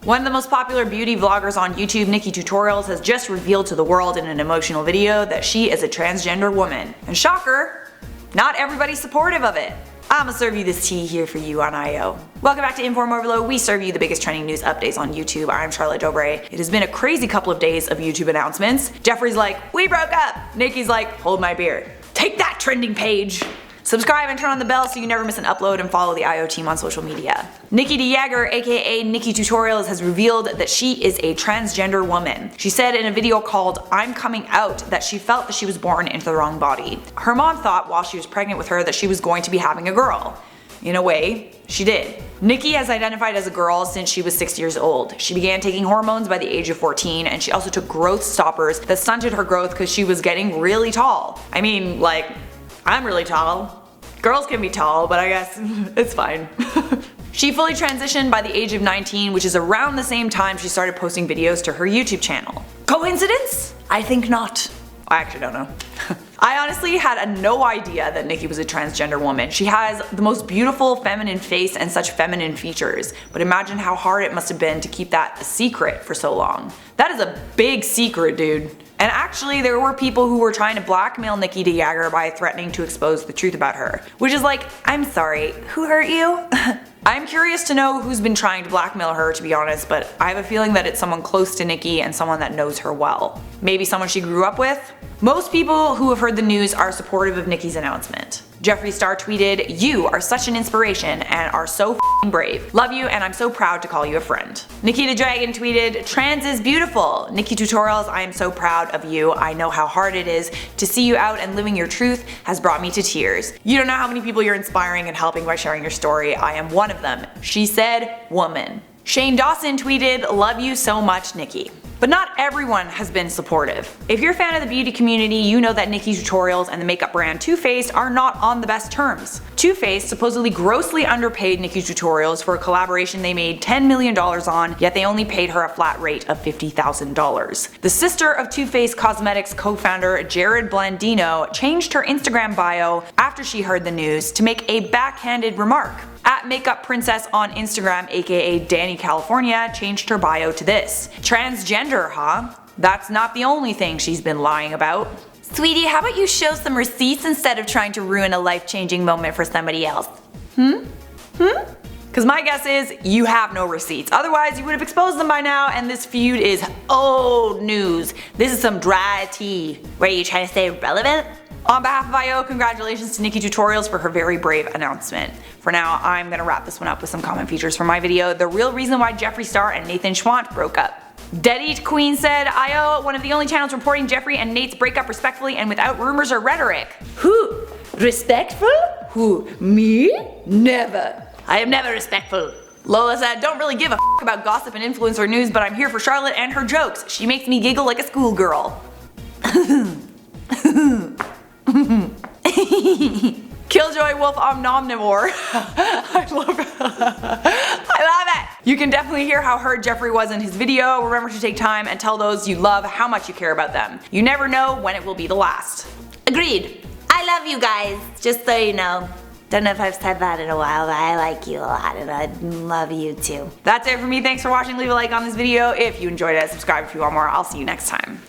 One of the most popular beauty vloggers on YouTube, Nikkie Tutorials, has just revealed to the world in an emotional video that she is a transgender woman. And shocker, not everybody's supportive of it. I'ma serve you this tea here for you on IO. Welcome back to InformOverload. We serve you the biggest trending news updates on YouTube. I'm Charlotte Dobre. It has been a crazy couple of days of YouTube announcements. Jeffrey's like, we broke up. Nikkie's like, hold my beer. Take that, trending page. Subscribe and turn on the bell so you never miss an upload, and follow the IO team on social media. Nikkie DeJager, aka Nikkie Tutorials, has revealed that she is a transgender woman. She said in a video called I'm Coming Out that she felt that she was born into the wrong body. Her mom thought while she was pregnant with her that she was going to be having a girl. In a way, she did. Nikkie has identified as a girl since she was 6 years old. She began taking hormones by the age of 14, and she also took growth stoppers that stunted her growth because she was getting really tall. I mean, like, I'm really tall. Girls can be tall, but I guess it's fine. She fully transitioned by the age of 19, which is around the same time she started posting videos to her YouTube channel. Coincidence? I think not. I actually don't know. I honestly had no idea that Nikkie was a transgender woman. She has the most beautiful feminine face and such feminine features, but imagine how hard it must have been to keep that a secret for so long. That is a big secret, dude. And actually, there were people who were trying to blackmail Nikkie DeJager by threatening to expose the truth about her. Which is like, I'm sorry, who hurt you? I'm curious to know who's been trying to blackmail her, to be honest, but I have a feeling that it's someone close to Nikkie and someone that knows her well. Maybe someone she grew up with? Most people who have heard the news are supportive of Nikkie's announcement. Jeffree Star tweeted, "You are such an inspiration and are so f***ing brave. Love you, and I'm so proud to call you a friend." Nikkie the Dragon tweeted, "Trans is beautiful. Nikkie Tutorials, I am so proud of you. I know how hard it is. To see you out and living your truth has brought me to tears. You don't know how many people you're inspiring and helping by sharing your story. I am one of them." She said, "Woman." Shane Dawson tweeted, "Love you so much, Nikkie." But not everyone has been supportive. If you're a fan of the beauty community, you know that Nikkie Tutorials and the makeup brand Too Faced are not on the best terms. Too Faced supposedly grossly underpaid Nikkie Tutorials for a collaboration they made $10 million on, yet they only paid her a flat rate of $50,000. The sister of Too Faced Cosmetics co-founder Jared Blandino changed her Instagram bio after she heard the news to make a backhanded remark. At Makeup Princess on Instagram, aka Danny California, changed her bio to this: "Transgender, huh? That's not the only thing she's been lying about. Sweetie, how about you show some receipts instead of trying to ruin a life-changing moment for somebody else? Because my guess is you have no receipts. Otherwise, you would have exposed them by now, and this feud is old news. This is some dry tea. Were you trying to stay relevant?" On behalf of IO, congratulations to Nikkie Tutorials for her very brave announcement. For now, I'm gonna wrap this one up with some comment features from my video: the real reason why Jeffree Star and Nathan Schwandt broke up. Dead Eat Queen said, IO, one of the only channels reporting Jeffree and Nate's breakup respectfully and without rumors or rhetoric. Who? Respectful? Who? Me? Never. I am never respectful. Lola said, don't really give a f about gossip and influencer news, but I'm here for Charlotte and her jokes. She makes me giggle like a schoolgirl. Killjoy Wolf Omnomnivore. I love it. I love it. You can definitely hear how hurt Jeffree was in his video. Remember to take time and tell those you love how much you care about them. You never know when it will be the last. Agreed. I love you guys, just so you know. Don't know if I've said that in a while, but I like you a lot and I love you too. That's it for me. Thanks for watching. Leave a like on this video if you enjoyed it. Subscribe if you want more. I'll see you next time.